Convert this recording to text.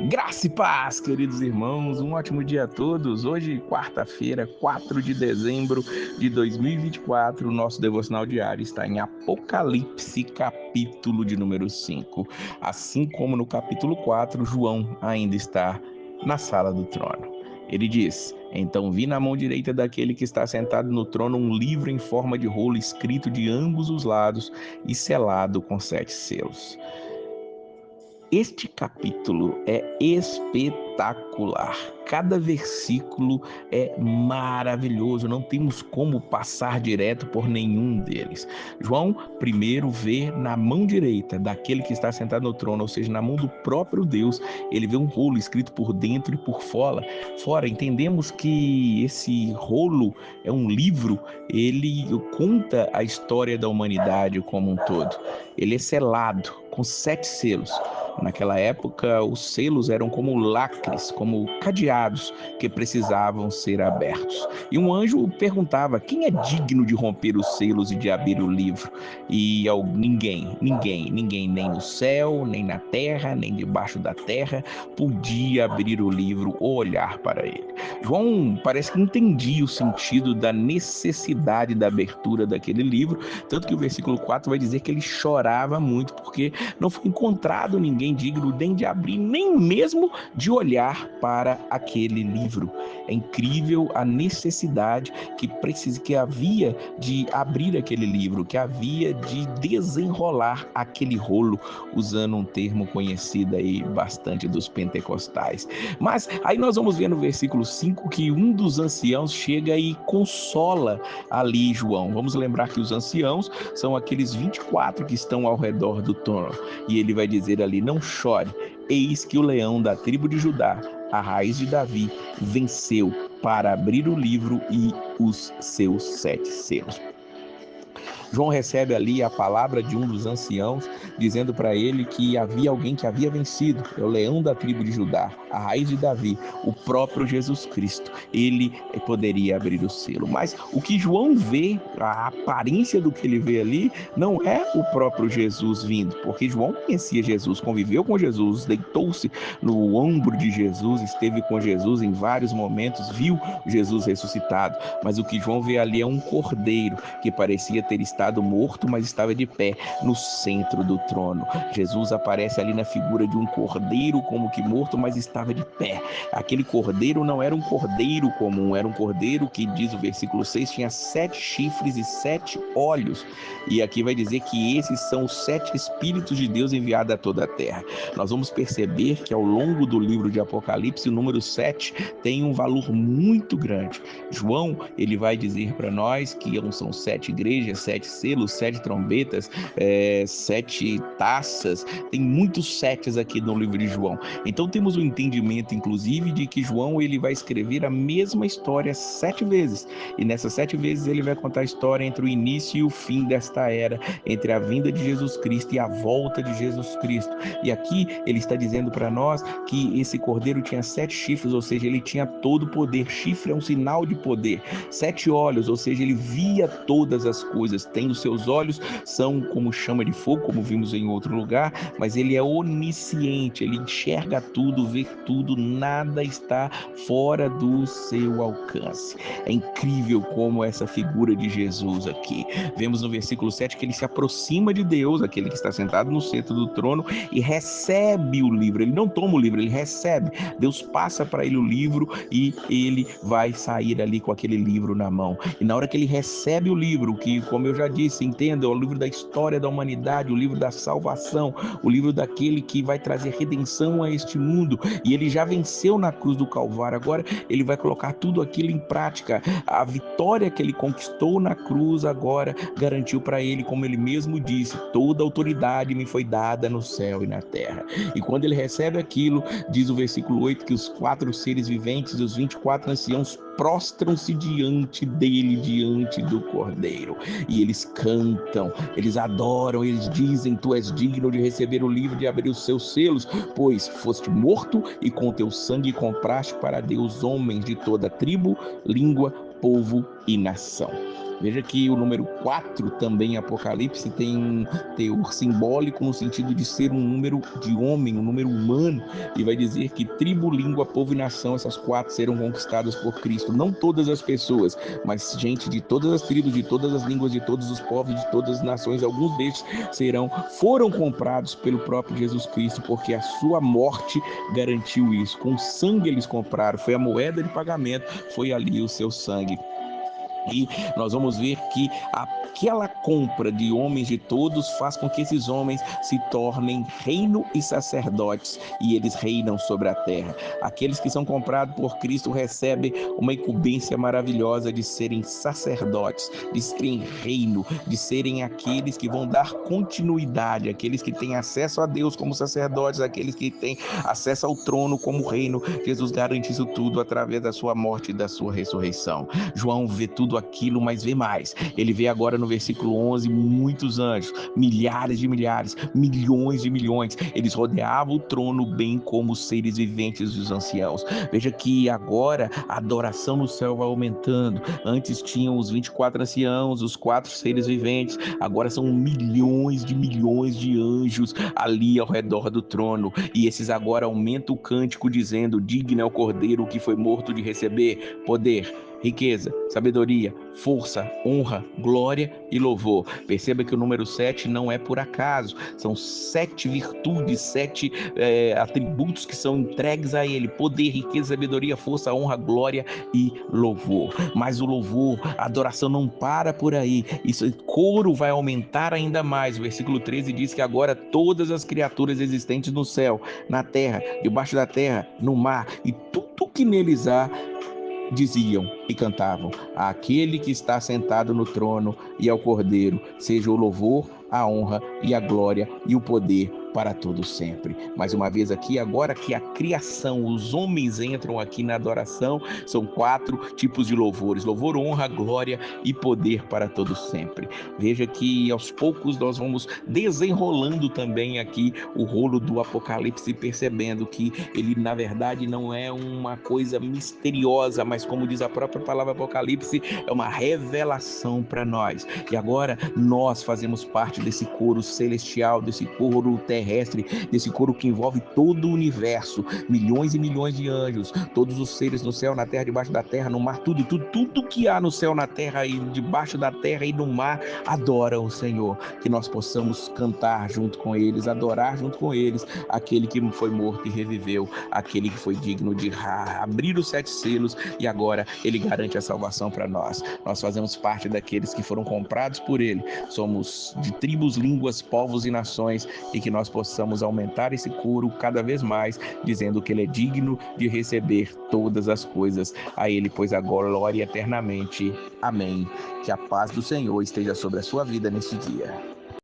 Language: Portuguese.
Graça e paz, queridos irmãos, um ótimo dia a todos. Hoje, quarta-feira, 4 de dezembro de 2024, o nosso devocional diário está em Apocalipse, capítulo de número 5. Assim como no capítulo 4, João ainda está na sala do trono. Ele diz: Então vi na mão direita daquele que está sentado no trono um livro em forma de rolo escrito de ambos os lados e selado com 7 selos. Este capítulo é espetacular. Cada versículo é maravilhoso. Não temos como passar direto por nenhum deles. João primeiro vê na mão direita daquele que está sentado no trono, ou seja, na mão do próprio Deus, ele vê um rolo escrito por dentro e por fora. Entendemos que esse rolo é um livro, ele conta a história da humanidade como um todo. Ele é selado com 7 selos. Naquela época, os selos eram como lacres, como cadeados que precisavam ser abertos. E um anjo perguntava: quem é digno de romper os selos e de abrir o livro? E ninguém, nem no céu, nem na terra, nem debaixo da terra, podia abrir o livro ou olhar para ele. João parece que entendia o sentido da necessidade da abertura daquele livro, tanto que o versículo 4 vai dizer que ele chorava muito, porque não foi encontrado ninguém digno nem de abrir, nem mesmo de olhar para aquele livro. É incrível a necessidade que havia de abrir aquele livro, que havia de desenrolar aquele rolo, usando um termo conhecido aí bastante dos pentecostais. Mas aí nós vamos ver no versículo 5 que um dos anciãos chega e consola ali João. Vamos lembrar que os anciãos são aqueles 24 que estão ao redor do trono. E ele vai dizer ali: não chore, eis que o leão da tribo de Judá, a raiz de Davi, venceu para abrir o livro e os seus 7 selos. João recebe ali a palavra de um dos anciãos, dizendo para ele que havia alguém que havia vencido, é o leão da tribo de Judá, a raiz de Davi, o próprio Jesus Cristo. Ele poderia abrir o selo. Mas o que João vê, a aparência do que ele vê ali, não é o próprio Jesus vindo, porque João conhecia Jesus, conviveu com Jesus, deitou-se no ombro de Jesus, esteve com Jesus em vários momentos, viu Jesus ressuscitado. Mas o que João vê ali é um cordeiro que parecia ter estado morto, mas estava de pé no centro do trono. Jesus aparece ali na figura de um cordeiro, como que morto, mas estava de pé. Aquele cordeiro não era um cordeiro comum, era um cordeiro que, diz o versículo 6, tinha 7 chifres e 7 olhos. E aqui vai dizer que esses são os 7 Espíritos de Deus enviados a toda a terra. Nós vamos perceber que ao longo do livro de Apocalipse, o número 7 tem um valor muito grande. João, ele vai dizer para nós que são 7 igrejas, 7 selos, 7 trombetas, 7 taças, tem muitos setes aqui no livro de João. Então temos o entendimento, inclusive, de que João ele vai escrever a mesma história 7 vezes, e nessas 7 vezes ele vai contar a história entre o início e o fim desta era, entre a vinda de Jesus Cristo e a volta de Jesus Cristo. E aqui ele está dizendo para nós que esse cordeiro tinha 7 chifres, ou seja, ele tinha todo o poder. Chifre é um sinal de poder. 7 olhos, ou seja, ele via todas as coisas. Tem os seus olhos, são como chama de fogo, como vimos em outro lugar, mas ele é onisciente, ele enxerga tudo, vê tudo, nada está fora do seu alcance. É incrível como essa figura de Jesus aqui. Vemos no versículo 7 que ele se aproxima de Deus, aquele que está sentado no centro do trono, e recebe o livro. Ele não toma o livro, ele recebe. Deus passa para ele o livro e ele vai sair ali com aquele livro na mão. E na hora que ele recebe o livro, que, como eu já disse, entenda, é o livro da história da humanidade, o livro da salvação, o livro daquele que vai trazer redenção a este mundo, e ele já venceu na cruz do Calvário. Agora ele vai colocar tudo aquilo em prática. A vitória que ele conquistou na cruz agora garantiu para ele, como ele mesmo disse: toda autoridade me foi dada no céu e na terra. E quando ele recebe aquilo, diz o versículo 8 que os 4 seres viventes e os 24 anciãos prostram-se diante dele, diante do Cordeiro, e eles cantam, eles adoram, eles dizem: tu és digno de receber o livro, de abrir os seus selos, pois foste morto e com teu sangue compraste para Deus homens de toda tribo, língua, povo e nação. Veja que o número 4 também em Apocalipse tem um teor simbólico no sentido de ser um número de homem, um número humano, e vai dizer que tribo, língua, povo e nação, essas 4 serão conquistadas por Cristo. Não todas as pessoas, mas gente de todas as tribos, de todas as línguas, de todos os povos, de todas as nações. Alguns destes foram comprados pelo próprio Jesus Cristo, porque a sua morte garantiu isso. Com sangue eles compraram, foi a moeda de pagamento, foi ali o seu sangue. E nós vamos ver que aquela compra de homens de todos faz com que esses homens se tornem reino e sacerdotes, e eles reinam sobre a terra. Aqueles que são comprados por Cristo recebem uma incumbência maravilhosa de serem sacerdotes, de serem reino, de serem aqueles que vão dar continuidade, aqueles que têm acesso a Deus como sacerdotes, aqueles que têm acesso ao trono como reino. Jesus garante isso tudo através da sua morte e da sua ressurreição. João vê tudo aquilo, mas vê mais. Ele vê agora no versículo 11 muitos anjos, milhares de milhares, milhões de milhões. Eles rodeavam o trono, bem como os seres viventes dos anciãos. Veja que agora a adoração no céu vai aumentando. Antes tinham os 24 anciãos, os 4 seres viventes. Agora são milhões de anjos ali ao redor do trono. E esses agora aumentam o cântico dizendo: digno é o cordeiro que foi morto de receber poder, riqueza, sabedoria, força, honra, glória e louvor. Perceba que o número 7 não é por acaso. São 7 virtudes, 7 atributos que são entregues a ele: poder, riqueza, sabedoria, força, honra, glória e louvor. Mas o louvor, a adoração não para por aí. Isso, coro vai aumentar ainda mais. O versículo 13 diz que agora todas as criaturas existentes no céu, na terra, debaixo da terra, no mar e tudo que neles há, diziam e cantavam: àquele que está sentado no trono e ao Cordeiro seja o louvor, a honra e a glória e o poder para todos sempre. Mais uma vez aqui, agora que a criação, os homens entram aqui na adoração, são 4 tipos de louvores: louvor, honra, glória e poder para todos sempre. Veja que aos poucos nós vamos desenrolando também aqui o rolo do Apocalipse, percebendo que ele na verdade não é uma coisa misteriosa, mas como diz a própria palavra Apocalipse, é uma revelação para nós. E agora nós fazemos parte desse coro celestial, desse coro terrestre, desse coro que envolve todo o universo, milhões e milhões de anjos, todos os seres no céu, na terra, debaixo da terra, no mar, tudo que há no céu, na terra e debaixo da terra e no mar adoram o Senhor. Que nós possamos cantar junto com eles, adorar junto com eles aquele que foi morto e reviveu, aquele que foi digno de abrir os 7 selos, e agora ele garante a salvação para nós. Nós fazemos parte daqueles que foram comprados por ele. Somos de tribos, línguas, povos e nações, e que nós possamos aumentar esse coro cada vez mais, dizendo que ele é digno de receber todas as coisas. A ele, pois, a glória eternamente. Amém. Que a paz do Senhor esteja sobre a sua vida neste dia.